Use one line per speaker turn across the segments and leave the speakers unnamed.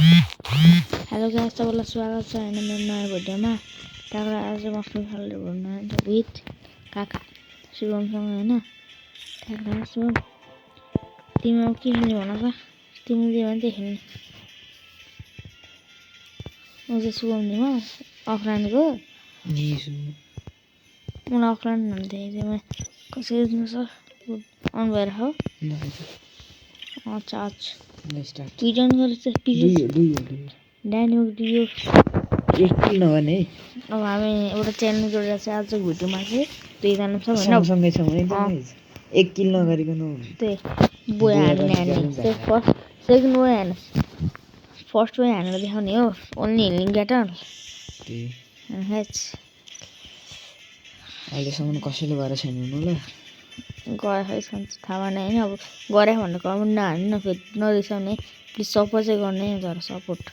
Hello guys, सबैलाई स्वागत छ हैन मेरो नयाँ भिडियोमा। टाक्रा आज मस्नु खाले भन्नुहुन्छ विथ काका शिवमसँग हैन। टाक्रा शिवम तिमी अब के खेल्ने भन त, तिमीले भने त्यही खेल्ने। म चाहिँ शिवम नि म अफलानको
जीसु
मलाई अफलान भन्थे तिमी कसरी दिनु छ अन भएर हो अच्छा
let's start.
पिजन गरेछ पिजन ड्यानी दियो
एक किल नगर्ने है।
अब हामी एउटा च्यानल जोडेर चाहिँ आज भिडियोमा चाहिँ दुईजना छ भने
सँगसँगै छौँ है त एक किल नगरिकन
त्यही बोय हान्ने सेकेन्ड बोय हाने फर्स्ट बोय हानेर देखाउने हो ओन्ली हिलिङ ग्याटर
त्यही
हेच
अहिलेसम्म कसैले गरेर छैन होला
गरे खै थाहा भएन होइन। अब गरे भनेर कमेन्ट नहाल्नु न, फेरि नरिसाउने प्लिज। सपोर्ट चाहिँ गर्ने जरा सपोर्ट।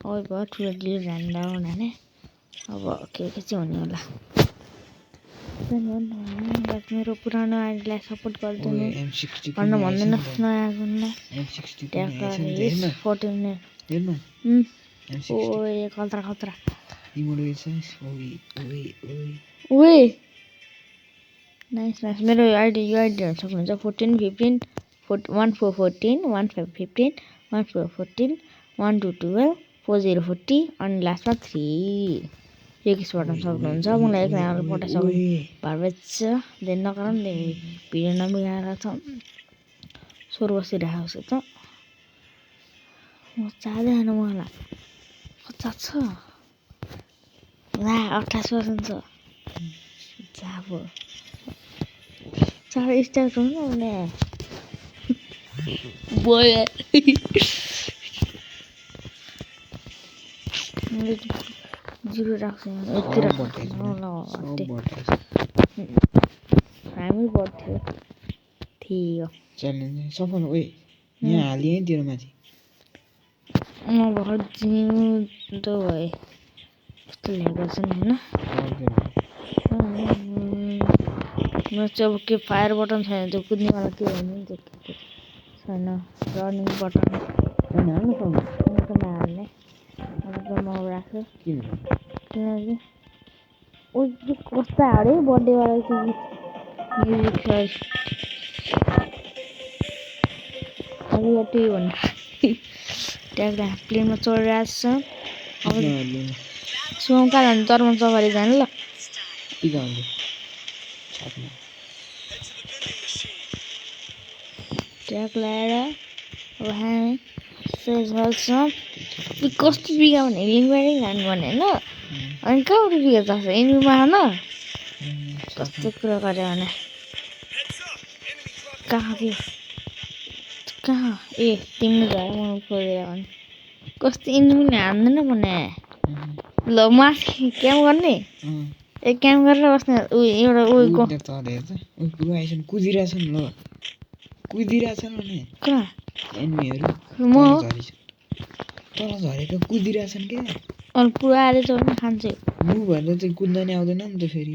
अब भयो ठुलो डिलिट हान्दा भने अब के चाहिँ हुने होला। मेरो पुरानो आइडीलाई सपोर्ट गरिदिनु भन्न भन्दैन नयाँ आइडीलाई 14 ओए खतरा खतरा ओए नाइस नाइस। मेरो आइडी यो आइडी हेर्न सक्नुहुन्छ 14 15 14 15 15 14 12 12 40 40 अनि लास्टमा 3 रिक्वेस्ट पठाउन सक्नुहुन्छ। मलाई एक नयाँ पठाइसक्नु भएछ देन नगरौँ नि भिडियो नबिगाएर छ स्वर बसिरहेको छ त म चाहँदैन मलाई कच्चा छ ला 28% छ जाब चार स्टार हुनु ने बोय जिरो राख्छु यति हामी बढ्थ्यो थियो
च्यालेन्ज सफल ओए यहाँ हालिए है तेरो माथि
म भर्खर जिउँदो भए कस्तो लागेको छ नि होइन। म चाहिँ अब के फायर बटन छैन त्यो कुद्नेवाला के भन्नु त्यो छैन रनिङ बटन
छैन हाल्नु पाउनु
नहाल्ने अब त म राख्छु किनकि ओ कस्तो हाल्यो बर्थडेवाला चाहिँ म्युजिक अब त्यही भन्नु ट्याग्दा प्लेनमा चढिरहेको छ। अब सुम कहाँ जानु चर्मन सफारी जानु ल ट्याग लगाएर अब हामी सक्छौँ कस्तो बिगा भने हिलिङबाटै जानु भने होइन। अनि कहाँबाट बिगा जान्छ एनिमीमा खान कस्तो कुरा गऱ्यो भने कहाँ थियो कहाँ ए तिमीले झरे म खोजेर भने कस्तो एनिमीले हान्दैन भने ल माथि क्याम्प गर्ने ए क्याम्प गरेर बस्ने एउटा उयो
कुदिरहेछन् ल कुदिरहेछन् भने
कहाँ
एनिमीहरू
म
तल झरेको कुदिरहेछन् क्या
अनि पुरा आएर चाहिँ पनि खान्छु
मु भन्दा चाहिँ कुद्दा नि आउँदैन नि त फेरि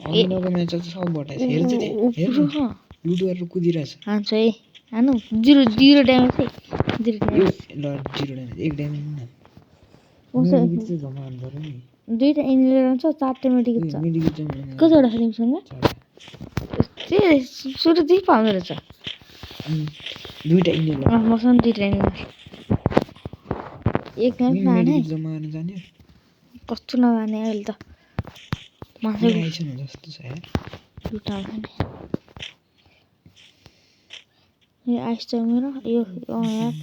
अघिल्लोको म्याच त सब बटाएछ हेर्छ हेर्नु लुट गरेर कुदिरहेछ
खान्छु है हानु जिरो जिरो ड्यामेज है जिरो ड्यामेज
ल जिरो ड्यामेज एक ड्यामेज न जम्मा गर्नु पर्यो नि
दुईवटा इन्जिनियर हुन्छ 4टा मेडिकल छ कतिवटा छ तिमीसँग त्यही सुरु दुई पाउँदो रहेछ
दुईटा इन्जिनियर
मसँग दुईवटा इन्जिनियर एक टाइम खाने
जम्मा गर्न जाने
कस्तो नजाने अहिले त मासु
आइसन जस्तो छ यार
दुईवटा यो आइस छ मेरो यो यार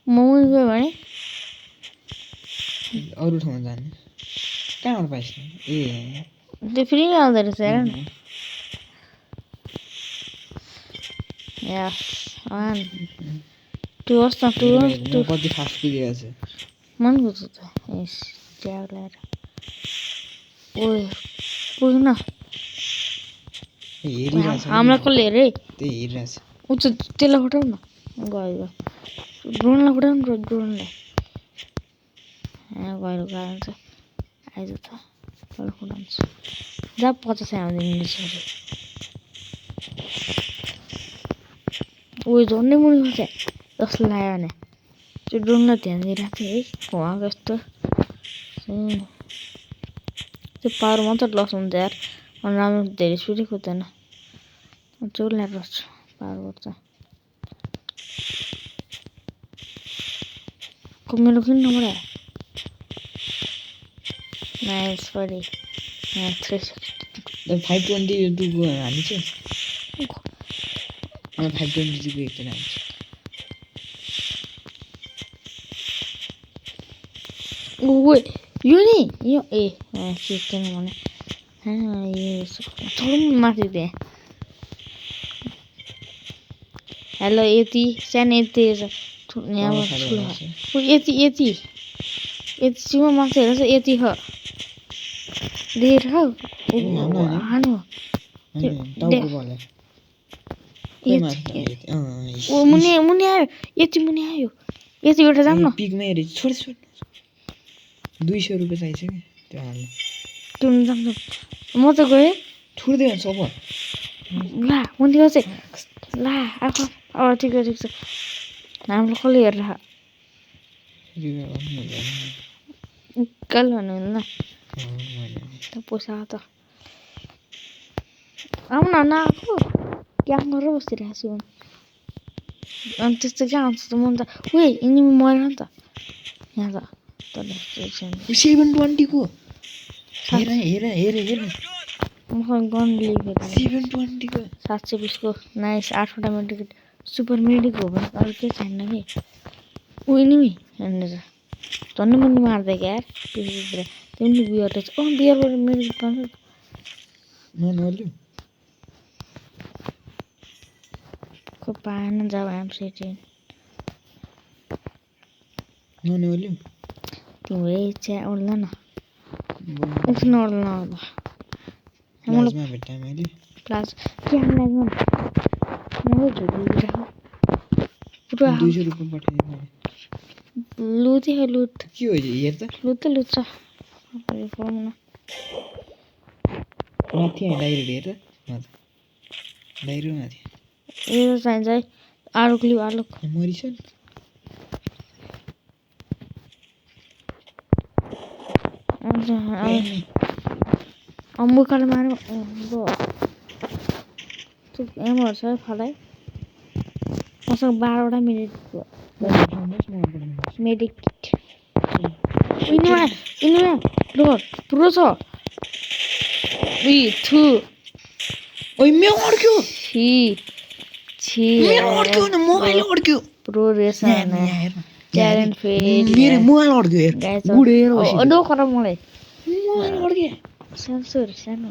मोमो गयो भने
अरू ठाउँमा जाने कहाँबाट पाइस ए
त्यो फ्री आउँदो रहेछ हेर न यस वान टु होस् न टु
कति फास्ट पुगिरहेको छ
मन बुझ्छ त यस ट्याग लगाएर ओए पुग्न हामीलाई कसले हेरे
त्यही हेरिरहेछ
उच्च त्यसलाई फुटाउ न गयो ड्रोनलाई फुटाउनु ड्रोनलाई गएर गएर आइज त कल खुलाउँछ जा 50 आउँदैन सरी ओ झन्डै मुनि छ जस्तो लाग्यो भने त्यो डोङ्गा ध्यान दिइरहेको थिएँ है भुवा जस्तो त्यो पावर मात्र लस हुन्छ यार अनि राम्रो धेरै स्पिडै कुद्दैन जोड ल्याएर छ पावर गर्छ मेरो किन नम्बर आयो नाइस फरी
522 को हालिन्छ 522 को एकजना हालिन्छ
ओए यो नि यो ए सिस्टम भने यो छोडौँ माथि त्यहाँ हेलो यति सानो यति यति सिमा माथि हेर्छ यति हो देर हो हानो मुनि मुनि आयो यति मुनि आयो यति उठेर जाम न
पिकमा हेरि छोड 200 रुपैयाँ चाहिन्छ के त्यो हाल्नु
त्यो जाम म त गएँ
छोड्दै सब
ला मुनि चाहिँ ला आफू अब ठिक छ हाम्रो कसले हेरेर कल भन्नु हुन्न त पैसा त आउन नआएको क्या गरेर बसिरहेको छु अनि त्यस्तो क्या आउँछ त म त उयो यिनी मरेन नि त यहाँ त
720 को हेर
मसँग गन लिएको
720 को
720 को नाइस 8वटा मेडिकेट सुपर मेडिक हो भने अरू के छैन कि उयो नि हेर्नु झन् मुनि मार्दै क्या यार त्यो पनि बियर रहेछ बियरबाट मेडिकेट पाउँछ खो पाएन जाऊ एमसिटी तिम्रो इच्छा उड्ला न उठ्न उड्ला
प्लाज्मा भेट्टा मैले
प्लाज के लाग्यो मलाई झुकिरहेको पुरा
200 रुपैयाँ पठाइदिनु
लुते लुट
के हो हेर त
लुट छ फर्ममा
माथि डाइरेक्ट हेर डाइरेक्ट माथि
यो चाहिन्छ है आलुक लिऊ आलुक
मरिसन
अम्बुकाले मार्यो एमहरू छ फलाइ मसँग 12वटा मेडिक इनुमा पुरो छ थु
ओइ मेरो अड्क्यो
छी
मेरो अड्क्यो न मोबाइल अड्क्यो
प्रो रेस ट्यालेन्ट फेरि
मेरो मोबाइल अड्क्यो हेर गुडेर
ओडो खरा मलाई
मोबाइल अड्क्यो
सेन्सर सानो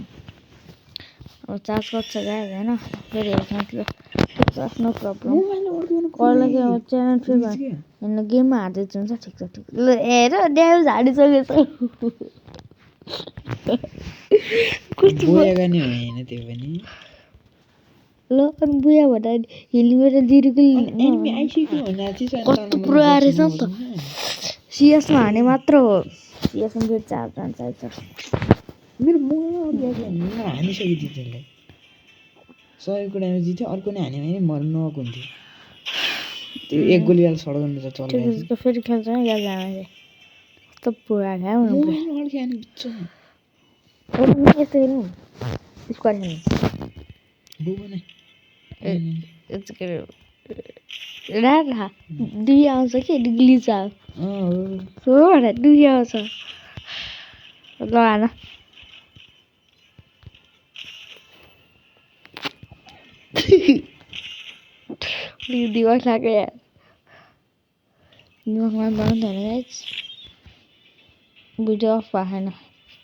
अब चार्ज गर्छ गायो हैन फेरि हेर्छ नो प्रब्लम कहिले के च्यानल फेरि हैन गेममा हार्दै हुन्छ ठिक छ ल हेर ड्यामेज हाडिसकेछ
कस्तो बोया गर्ने होइन त्यो पनि
ल अनि बुया भन्दा हिलमेर जिरुको
एनिमी आइसक्यो भन्दा चाहिँ
कस्तो पुरो आएछ नि त सीएसमा हाने मात्र हो सीएसमा फेरि 4 जान चाहिन्छ
मेरो मोबाइल अड्क्यो हानिसक्यो त्यसलाई सयको ड्यामेज जित्यो अर्को नै हान्यो भने मर्न नआएको हुन्थ्यो त्यो एक गोलीवाला सडगन त चल्दैन
त्यसको फेरि खेल्छ नि या जाने कस्तो पुरा घाउ
मोबाइल अड्क्यो अनि बिचमा
यस्तो हेर्नु स्क्वाड हेर्नु
बुबने
राखा दुई आउँछ कि ग्लिच आयो हो भने दुई आउँछ ल हान दिमाग लाग्यो यार दिमागमा बनाउँदैन गाइज भिडियो अफ भएन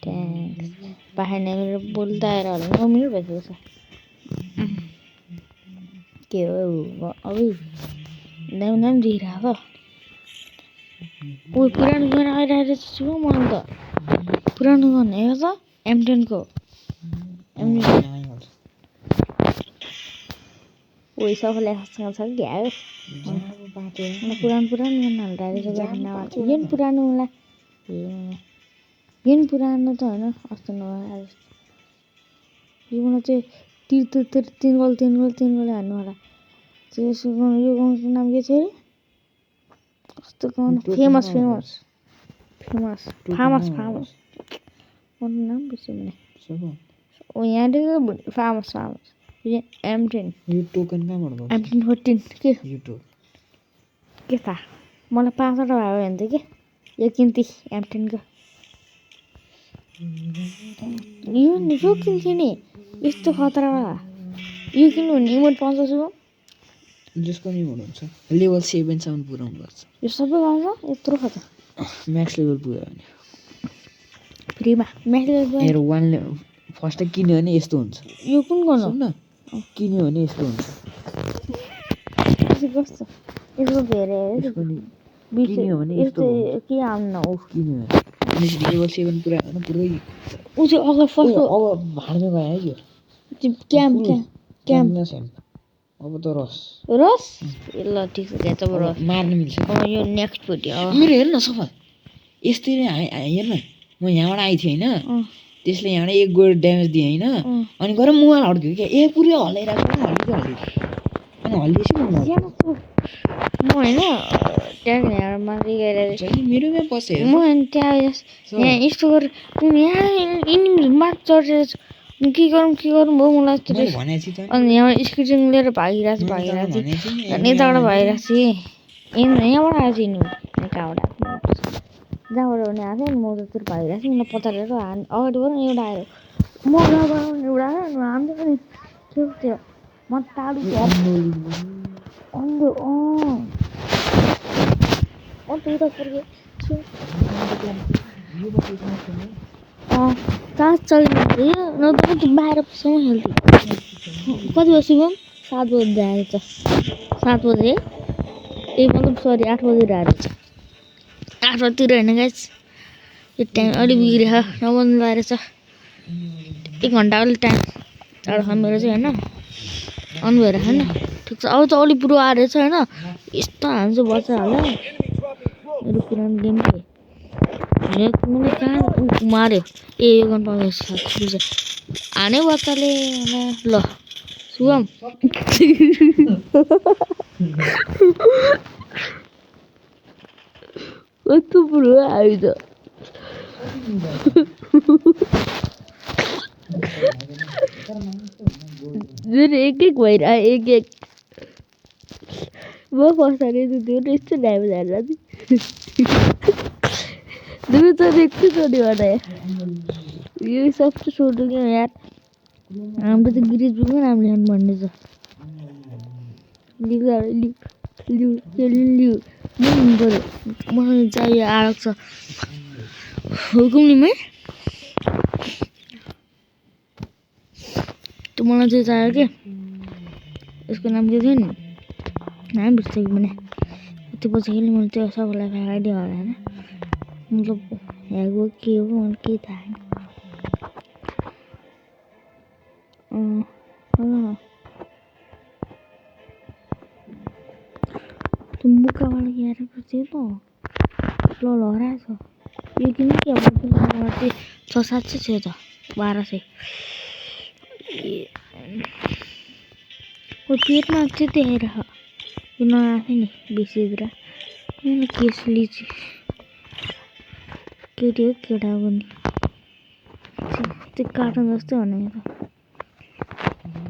थ्याङ्क्स भएन मेरो बोल्दा आएर होला 9 मिनट भइसकेको छ के हो अब नाम दिइरहेको ओ पुरानो गन आइरहेको छु म अन्त पुरानो गन हेर त M10 को ओ सबैले सँग छ कि आयो पुरानो गन हाल्दा रहेछ यो पुरानो मलाई यो नि पुरानो त होइन अस्ति नभएर यो मलाई चाहिँ तीन गोल हान्नु होला यो गाउँको नाम के छ अरे कस्तो गाउँ फेमस अरू नाम बिर्सेँ मैले यहाँनिर फार्मस M10
यो टोकन कहाँबाट गर्छ
M10 14 के
यो टोकन
के थाहा मलाई 5 वटा भयो भने त के यो किन्थे M10 को यो किन्थ्यो नि यस्तो खतरावाला यो किन्नु भने इमोट पाउँछ सुगम
जसको निमोड हुन्छ लेभल 7 सम्म पुर्याउनु पर्छ
यो सबै पाउँछ यत्रो खतरा
म्याक्स लेभल पुग्यो भने
फ्रीमा म्याक्स लेभल
हेर 1 लेभल फर्स्ट किन्यो भने यस्तो हुन्छ
यो कुन गर्नु
सुन न किन्यो भने यस्तो हुन्छ
कस्तो यसको धेरै
यसको नि किन्यो भने यस्तो
के आउन उ
किन्यो भने लेभल 7 पुरा होइन पुरै
उ चाहिँ अगर फर्स्ट
अब भाड्ने गयो है यो
क्याम्प
अब त रस
ल ठिक छ त्यहाँ त रस
मार्न मिल्छ
यो नेक्स्ट फोटो
मेरो हेर न सफा यस्तै हेर न म यहाँबाट आइथिएँ होइन त्यसले यहाँबाट एक गोल ड्यामेज दिएँ होइन अनि गएर मुहाल हड्क्यो क्या ए पुरै हल्लाइरहेको अनि हल्लिएपछि
म होइन त्यहाँ माथि गएर
मेरोमा पस्यो
म त्यहाँ यहाँ यस्तो गरेर यहाँ माथि चढेर के गरौँ भयो मलाई अनि यहाँ स्कुटिङ लिएर भागिरहेको छु अनि यताबाट भागिरहेको छु यहाँबाट आएको छु कहाँबाट जहाँबाट भने आएको थियो म त्यतिर भागिरहेको छु मलाई पतालेर अगाडि गएर एउटा आयो म एउटा आयो हाम्रो पनि के थियो म टाढो उता फर्केँ चार्ज चलिरहेको नत्र त बाहिरसम्म खेल्थ्यो कति बजी गयौँ 7 बजी आएर छ 7 बजे ए मतलब सरी 8 बजी आएर छ 8 बजीतिर होइन गाइस यो टाइम अलिक बिग्रियो नबन्नु लगाएर छ 1 घन्टा अलिक टाइम टाढो मेरो चाहिँ होइन अन भएर होइन ठिक छ अब त अलिक पुरो आएर छ होइन यस्तो हान्छ बच्चा होला मेरो पुरानो गेम के मैले कहाँ मार्यो ए यो गर्नु पाउँछ हाने बच्चाले ल सुगम कस्तो पुरो आयो त एक भइरह्यो एक म फसाने त्यो यस्तो ड्यामेज हाल्छ दुई त देख्छु छोडिबाट यो सबसे छोटो क्या यार हाम्रो त गिरिज पुग्यो नाम लेख्नु भन्ने छ लिउ पऱ्यो मलाई चाहियो आरक छ हुकुम नि त्यो मलाई चाहिँ चाहियो के यसको नाम के थियो नि नाम बिर्सेँ भने त्यो पछि खेल्ने मैले त्यो सबैलाई फ्याइदियो होला होइन मतलब ह्यागो के हो मलाई केही थाहा छैन त्यो मुखाबाट हेरेर चाहिँ त ल हराएछ यो किन के अब 600-700 छ त 1200 पेटमा त्यति हेर यो नआएको नि बेसी कुरा केसली चाहिँ केटी हो केटा हो नि त्यो कार्टुन जस्तै भने त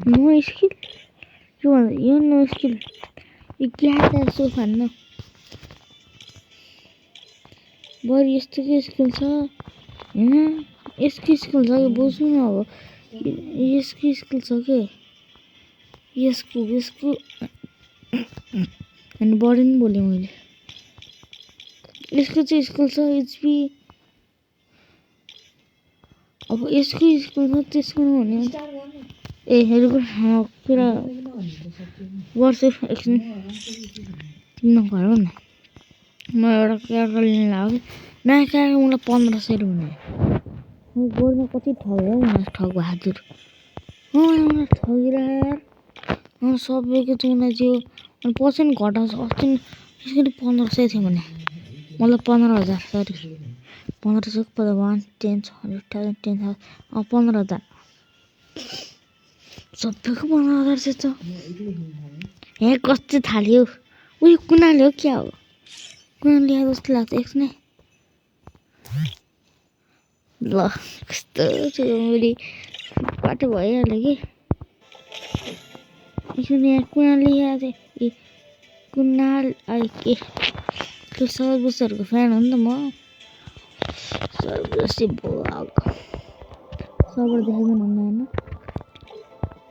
नो स्किल यो नो स्किल यो क्या त सोफा न बरु यस्तो के स्किल छ होइन यसको स्किल छ कि बुझ्नु न अब यसको स्किल छ के यसको अनि बढी नि बोलेँ मैले यसको चाहिँ स्किल छ एचपी अब यसको स्किल छ त्यसको भने ए हेरेको कुरा गर्छु एकछिन नगर न म एउटा क्यारेक्टर लिन लाग्यो नयाँ क्यारेक्टर मलाई 1500 हुने गोलमा कति ठग्यो मलाई ठग बहादुर मलाई ठगिरहेर सबैको चुना थियो अनि पछि नि घटाउँछ अस्ति यसरी 1500 थियो भने मतलब 15000 सरी 1500 1 10 100,000 10,000 15,000 सबैको 15,000 चाहिँ छ हे कस्तो थाल्यो उयो कुनाले हो क्या हो कुनाले ल्याएको जस्तो लाग्छ एकछिन ल कस्तो चोरी बाटो भइहाल्यो कि एकछिन यहाँ कुनाले ल्याएको चाहिँ कुनाल के त्यो सर्बसहरूको फ्यान हो नि त म सर्वसी भोग सर्वर देखाइदिनु हुँदैन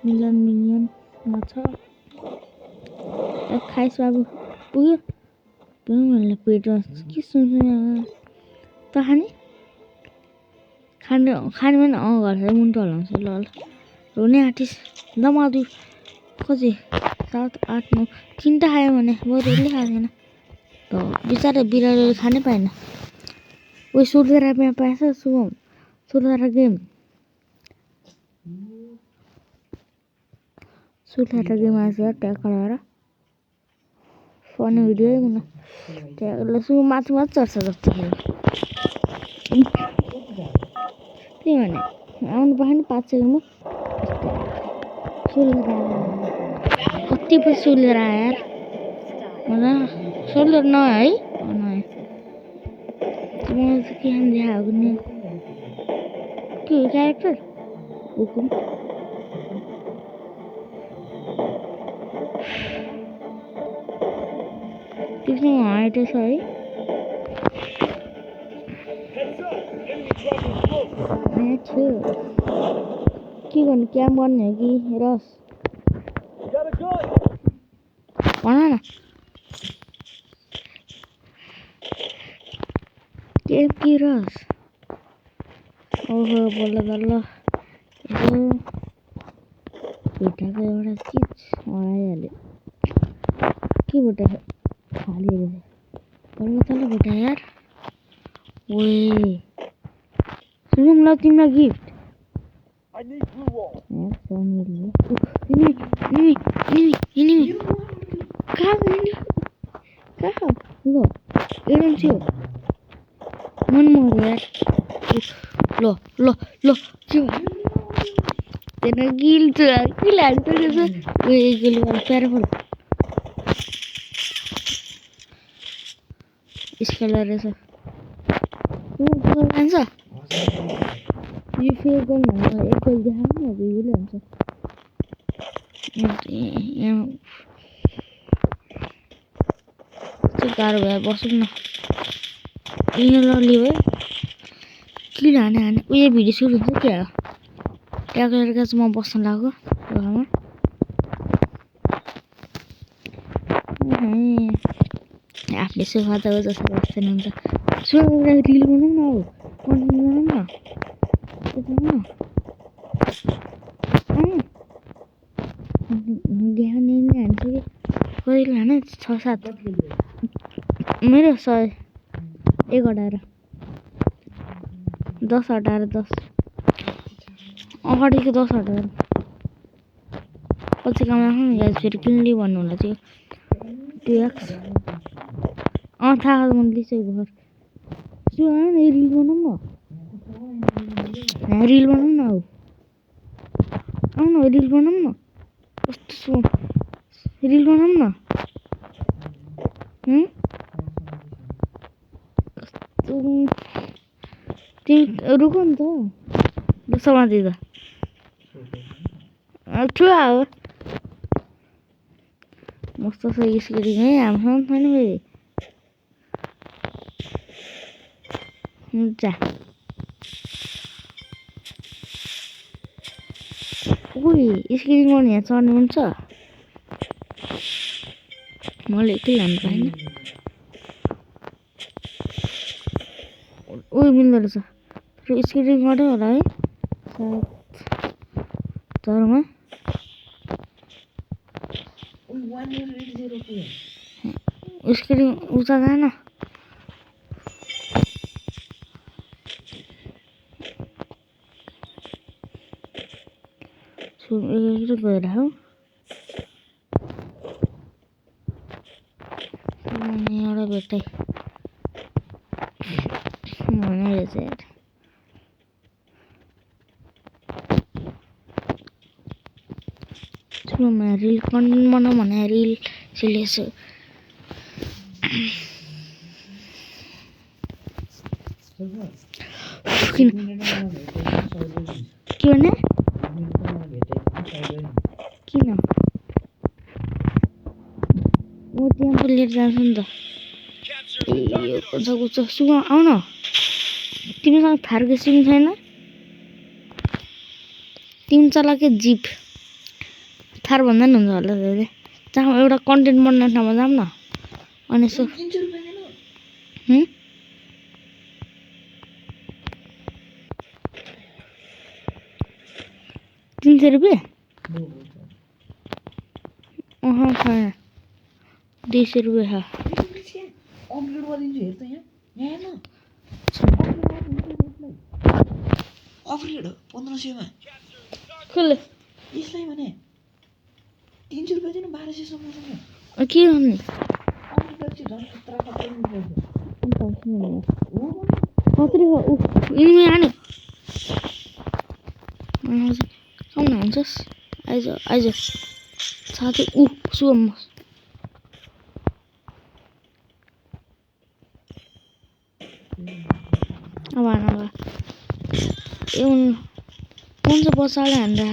मिलियनमा छ खाइस बाबु पुग्यो पुग्यो पेटमा के सुन्छु त खाने भने घर मुन्टो हल्लाउँछ ल ल रोने आँटिस ल म कति 7 8 9 3टा खायो भने बरुले खाँदैन त बिचारा बिरालोले खानै पाएन उयो सुर्खेरा पाएछ शुभम सुर्खेरा गेम आएछ ट्याग गराएर फनी भिडियो है ट्यागले माथि चढ्छ जतिखेर त्यही भने आउनु पाएन 5 सेकेन्डमा सुर्खेरा कति पछि सुर्खेरा यार सोल्डर न है नआयो के देखाएको नि के हो क्यारेक्टर हुकुम त्यसमा हाइट छ है के गर्नु क्याम्प गर्ने हो कि रस भन न के रस ओहो बल्ल बल्ल यसो भुटाको एउटा चिज हराइहाल्यो के भुटा खाली बल्ल तल भुटा यार ओए सुनौँ ल तिमीलाई गिफ्ट कहाँ ल एडम थियो मन मर्यो यार ल ल ल के तेरा गिल के लाग्छ त्यसो उयो गोली वाला प्याराफल स्केलर रहेछ जान्छ यो फेरि गर्नु भन्दा एक गोली देखाउनु न दुई गोली हुन्छ गाह्रो भयो बसौँ न लल्ली भयो किन हाने उयो भिडियो सुरु हुन्छ क्या ट्याग गरेर चाहिँ म बस्न लाग्यो घरमा आफूले सोफा त जस्तो बस्दैन हुन्छ रिल बनाउँ न हौ कन्टेन्ट बनाउँ न देखाउने हान्छु कि कहिले लाने 6-7 मेरो 100 1 हटाएर 10 हटाएर 10 अगाडिको 10 हटाएर पछि काम राख्नु नि गाइस फेरि किन्ने भन्नु होला त्यो 2x थाहा मैले लिइसकेको घर सो आएन रिल बनाउँ न रिल बनाउँ न आउनु रिल बनाउँ न कस्तो रिल बनाउँ न तिमी रुक नि त समाधि त ठुलो हो मस्त छ स्क्रिन है हामीसँग छैन फेरि हुन्छ उही स्क्रिन गर्नु यहाँ चढ्नु हुन्छ मैले एक्लै लानु पाएन उही मिल्दो रहेछ फेरि स्क्रिन गर्दै होला है सायद तरमा स्क्रिन उता जान गएर हौ एउटा भेटाइ भने रहेछ सुरुमा रिल कन्टेन्ट बनाऊ भने रिल सिलेस किन के भने किन म टेम्पल लिएर जान्छु नि त ए कुछ सुन आउ न तिमीसँग थारको सिम छैन तिमी चलाके जिप थार भन्दा नि हुन्छ होला धेरै जहाँ एउटा कन्टेन्ट बनाउने ठाउँमा जाऊँ न अनि यसो 300 रुपियाँ छैन 200 रुपियाँ
अपग्रेड गरिदिन्छु हेर त यहाँ अपग्रेड 1500 मा
खोले
यसलाई भने 300 रुपियाँ दिनु 1200 सम्म
के गर्ने कत्रो यिनी आने आउन हुन्छस् आइज साथै सुम अब कौन सा बसाले हान्दा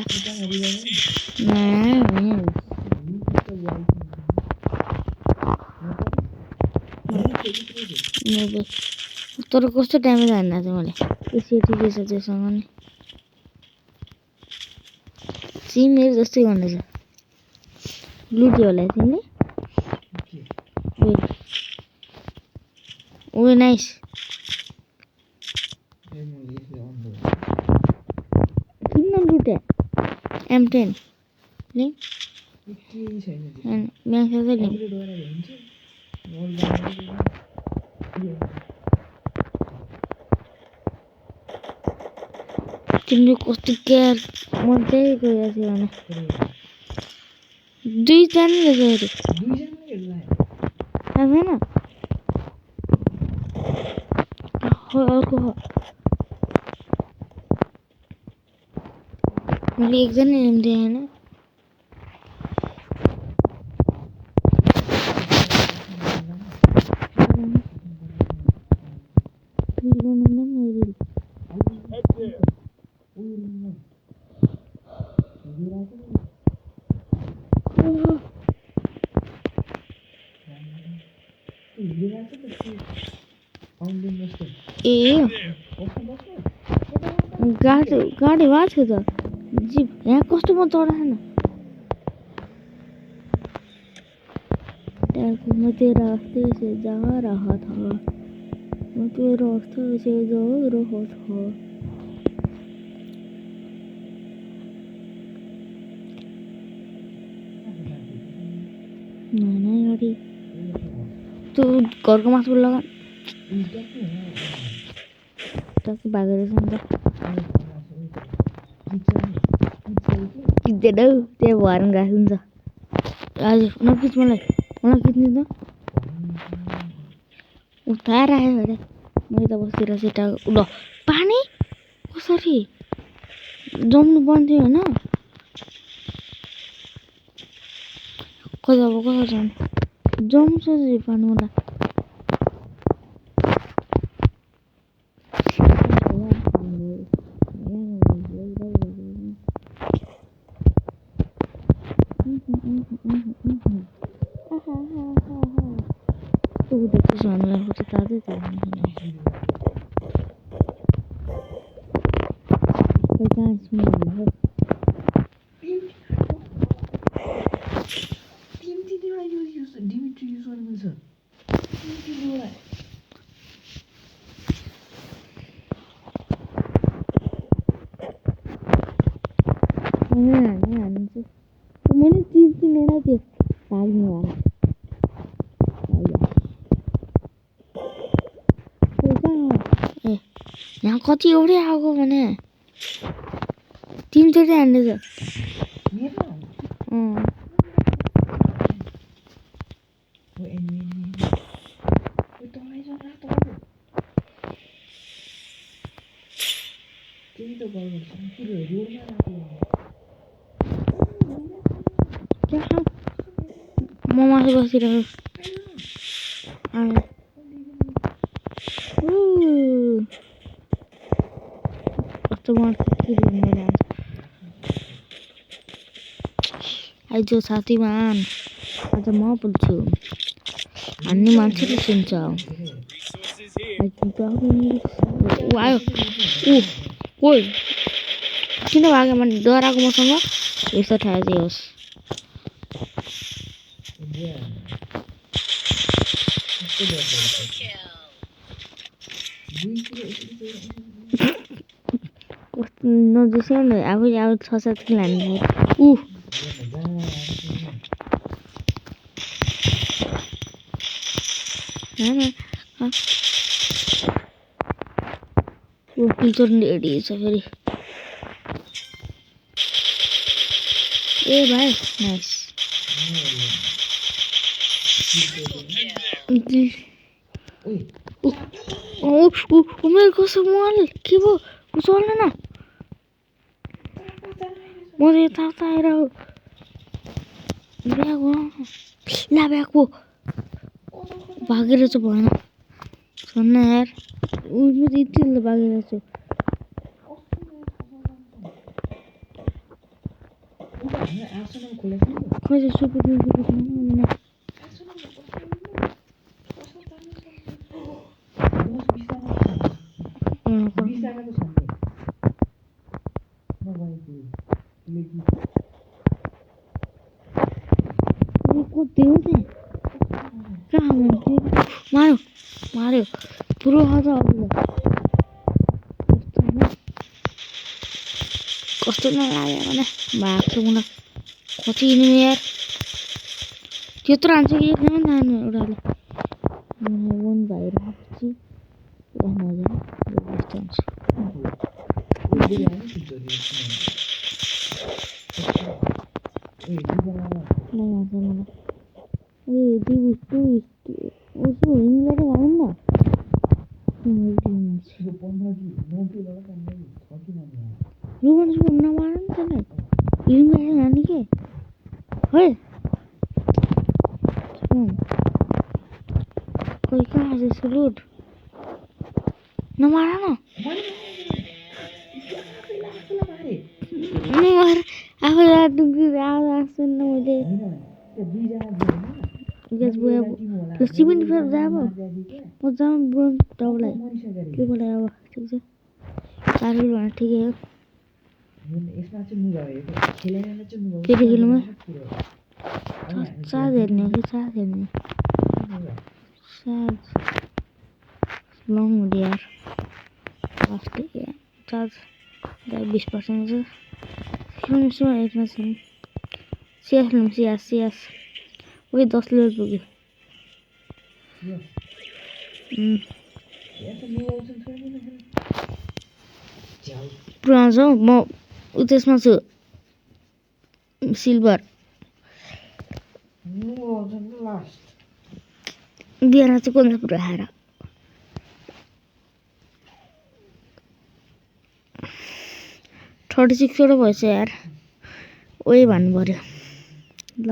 तर कस्तो ड्यामेज हान्दा थियो मैले सेटी रहेछ त्योसँग नि सिम मेरो जस्तै गर्नेछ लुट्यो होला तिमीले ओ नाइस किन लुटे M10 लिंक मैं कैसे लिंक तिमीले कस्तो केयर मन्दै गयो भने दुईजनाले गयो हैन अर्को मैले एकजना लिँदै हैन गाड़ी वहाँ छ त जीप यहाँ कस्तो म चढाएन मैं तेरा रास्ते से जा रहा था मैं तेरे रास्ते से जा रहा था नहीं गाड़ी तू घर को माथि लगा ताकि भागेर जान्छ किच्दैन त्यहाँ भएर घाँस हुन्छ आज नकिच मलाई किच्नु त उताएर आयो अरे मैले त बसेर सेटा ल पानी कसरी जम्नु पर्ने होइन कता अब कसरी जाने जम्छ पानी मलाई मैंने चीज की मेरा थी भागने वाला ए यहाँ कति एउटै आएको भने तिमीचोटि हान्दैछ माथि बसिरहेको कस्तो मन आइज साथीमान आज म बोल्छु अन्य मान्छेले सुन्छ आयो कोही किन भाग्यो भने डराएको मसँग यस्तो थाहा चाहिँ होस् नजिस्याउनु आफै अब 6-7 किलो हान्नु रेडी छ फेरि ए भाइ नाइस मेरो कसो मल के भयो चल्दैन म त यता आएर ब्यागको भागेर चाहिँ भएन छन्न यार म त यति भागेर छु खोइ सुपर मार्यो पुरो आधा कस्तो नलाग्यो भने भाग्छु मलाई कति यार त्यत्रो हान्छ कि एकदमै नानु एउटाले मन भइरहेपछि नमारा न आफूलाई डुङ्गी आवाज सुन्न मैले सिमेन्ट फेर जाब म जाम ब्रोन टाउलाई के बोले अब ठिक छ 4 किलो भने ठिकै हो केटी खेल्नुमा चार्ज हेर्ने हो कि चार्ज हेर्ने चार्ज लङ हुँदै यार लास्ट चार्ज 20% छ सुन एकमा छन् सियास ओइ 10 लेभल पुग्यो ब्रोन्ज हो म त्यसमा छु सिल्भर बिहान चाहिँ कुन पुरा खाएर 36 वटा भएछ यार ओइ भन्नु पर्यो ल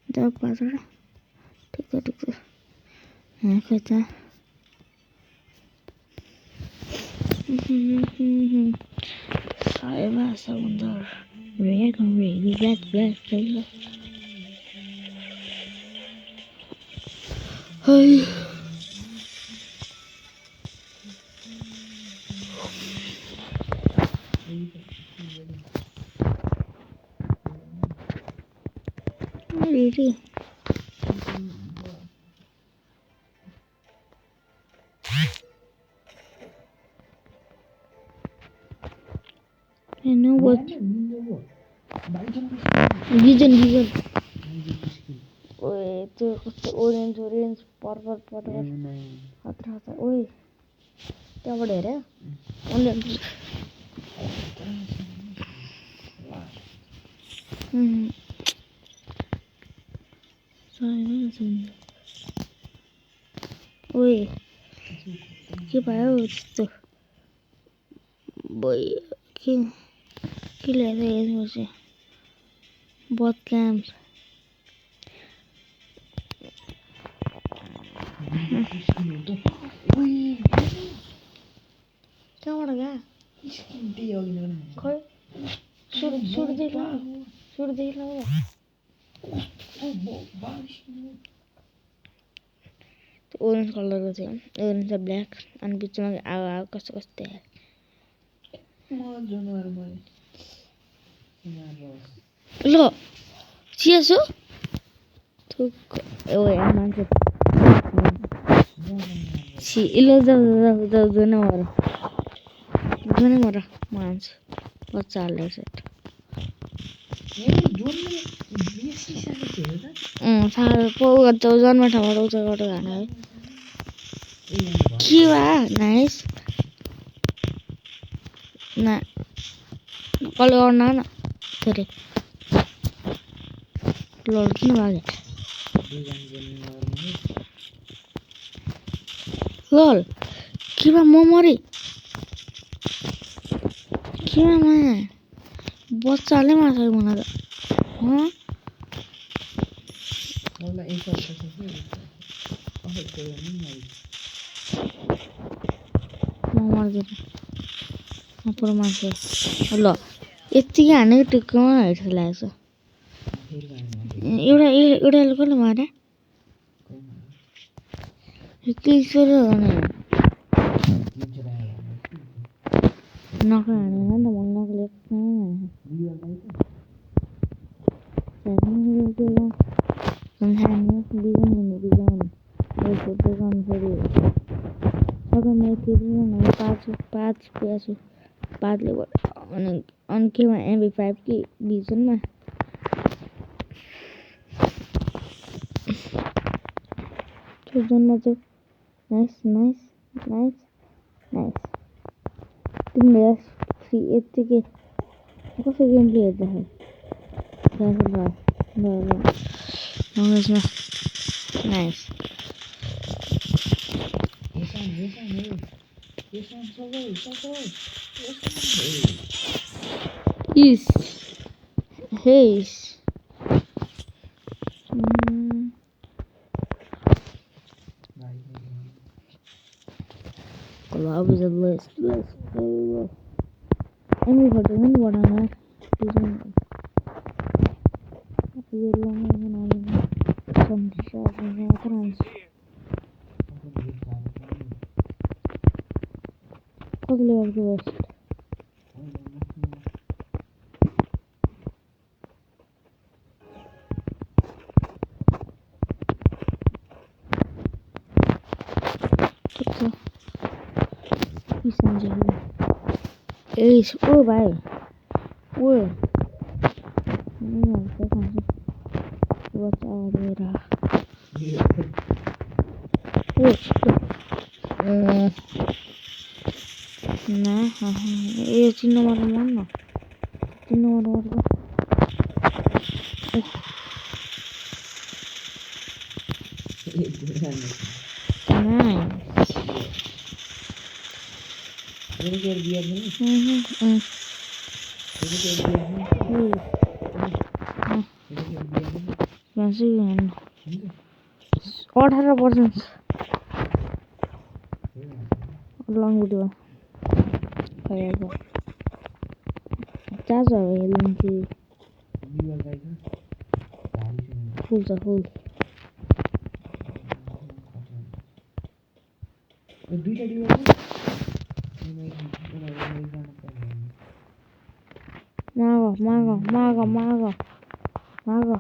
जब 5 वटा ठिक छ खै त सायमा समुद्र red hi really I know what vision ओए त्यो कस्तो orange पर्पल हत्र ओए त्यहाँबाट हेरे ओए के भयो त्यस्तो के के ल्याएर यसपछि बट क्याम्प कहाँबाट गयो खै सुरुदेखि लगाऊ त्यो ओरेन्ज कलरको थियो ओरेन्ज र ब्ल्याक अनि बिचमा आगो कस्तो कस्तो ल चियासो मान्छे छि ल जाऊ जुनै मर म आउँछु बच्चा हाल्दैछ जन्म ठाउँबाट उचाबाट खाना है के वा नाइस ना कल गर्न न थोरै लड किन भाग्यो लल केमा म मरे केमा माया बच्चाले मार्छ मलाई म मर्दैन म पुरो मार्छु ल यतिकै हानेको टुक्कमा हेर्छ लागेको छ एउटाले कसले मारे किशोर नक्कल हानेन नि त मैले नक्कल पाँचले अनि केमा MP5 कि भिजनमा चाहिँ नाइस तिमीले यत्तिकै कसो गेम प्ले हेर्दाखेरि नाइस इस हेस Love is a list. Any for the wind, what on that? You long some shots and happens. Ugly of the west. Oh भाइ ओ ए चिन्न मार मन न चिन्न मार अठार पर्सेन्ट लङ भिडियो चार्ज हेरिदिन्छु फुल छ फुल मागो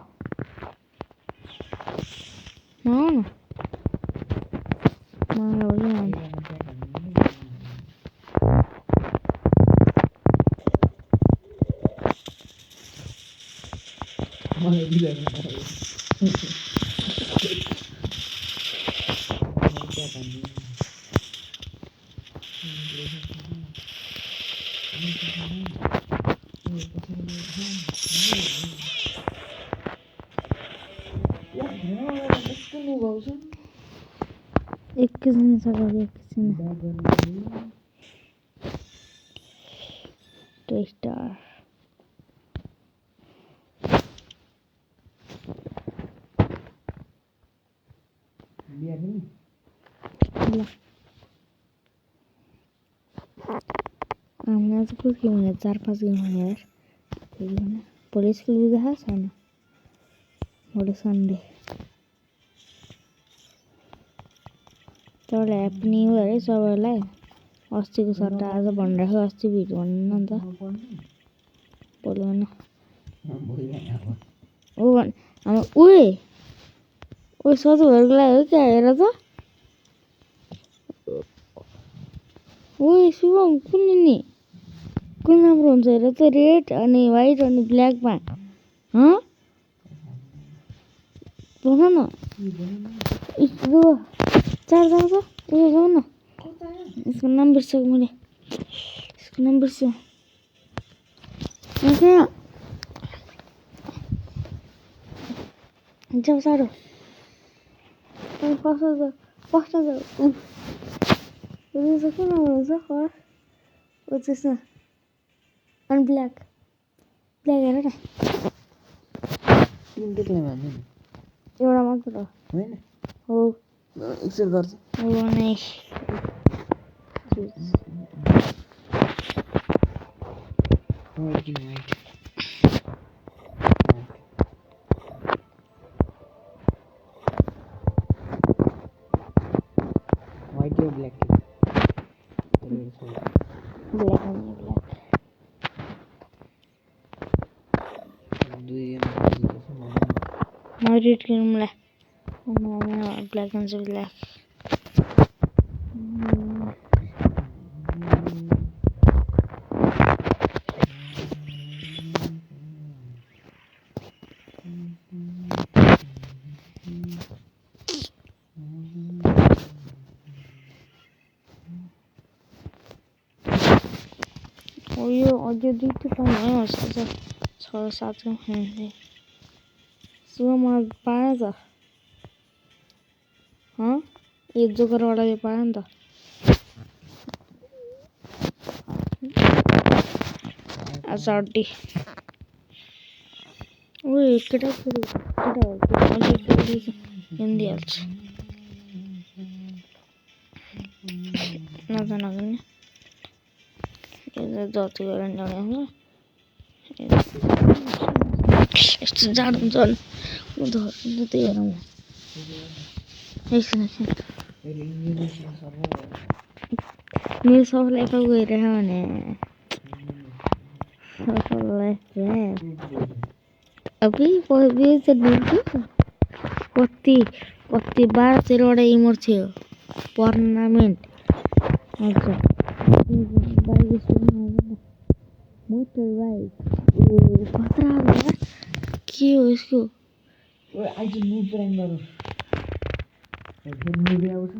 एकैछिन सकायो एकैछिन 2 स्टार
बिहा खेल्ने
ल हामी आज को के भने 4-5 गेम हो यार त्यही भन्न भोलि स्कुल बुझा छैन भोलि सन्डे तपाईँलाई ह्याप्पी न्यु इयर है सबैलाई अस्तिको सट्टा आज भनिराख्यो अस्ति भिडियो भन्नु नि त भोलि भन्न ऊ हाम्रो उही सधैँभरिको लागि हो क्या हेर त ओए शुभम कुन नि कुन राम्रो हुन्छ हेर त रेड अनि व्हाइट अनि ब्ल्याकमा भन न चार जाऊ त उयो जाऊ न यसको नाम बिर्सेको मैले यसको नाम बिर्स्यो जाऊ साह्रो फर्स्ट जाऊ कुन राम्रो हुन्छ त्यसमा अनि ब्ल्याक हेर न
तिनटैलाई मान्नु नि
एउटा मात्र
होइन
हो
एकचोटि गर्छ
हो नै
व्हाइट किन व्हाइट व्हाइट या ब्ल्याक
ब्ल्याक अनि ब्ल्याक
दुई
म रेड किनौँला ब्ल्याक हुन्छ ब्ल्याक यो अझै 2 टाइम है 6-7 खेल्ने सुबह म पाएँ त ये जोकरबाट यो पाएँ नि त आज अड्डी ओए केटा हिँडिहाल्छ नगर्ने जति गरेर ल्याउने यस्तो जाडो हुन्छ त्यही भएर मेरो सबैलाई यता गइरहेको भने अभी कति 12-13वटा इमोट थियो टुर्नामेन्ट मोटर बाइक खतरा के हो यसको
आज न्यू प्लान गरौँ मुभी आउँछ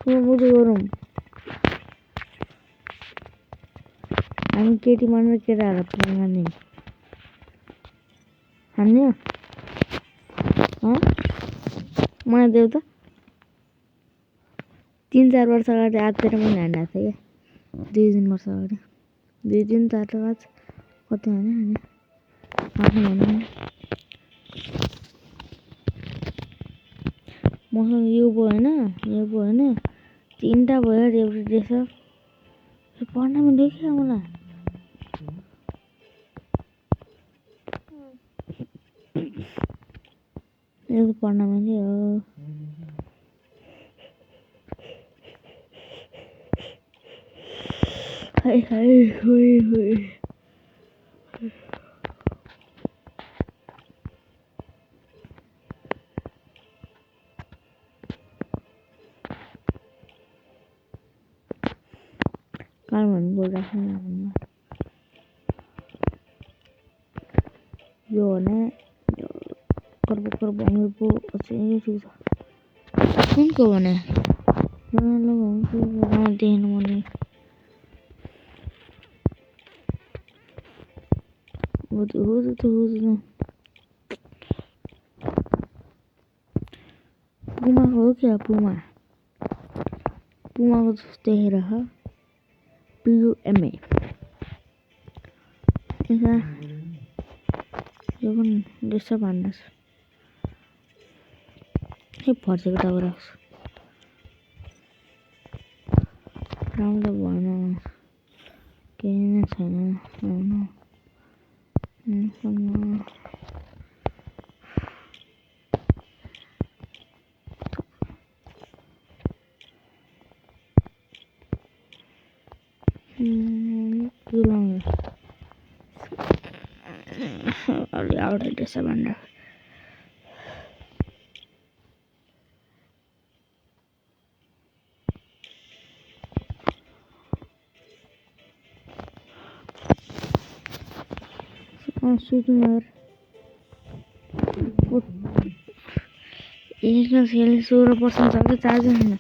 मुभी गरौँ हामी केटी मानेर केटाहरूलाई प्लान गर्ने हान्ने मलाई देऊ त 3-4 वर्ष अगाडि आत्तिर पनि हानेको थियो क्या 2-3 वर्ष अगाडि 2-3-4 वर्ष कति हाने मसँग यो भएन 3टा भयो एभ्री डे सर पढ्न पनि देखियो मलाई यो पढ्न पनि हो हाय काल भन्नु बोलिरहेको यो भने कर्ब पो अझै ठिक छ कुनको भने देख्नु भने पुमा हो क्या पुमाको जस्तो देखेर PUMA यो पनि डिस्टर्ब हान्नुहोस् के फर्सेको टावर आउँछ राम्रो भएन केही नै छैन अलि आउँदैछ भनेर सुत्नु यार यसमा फेरि 16% छ कि चार्जर छैन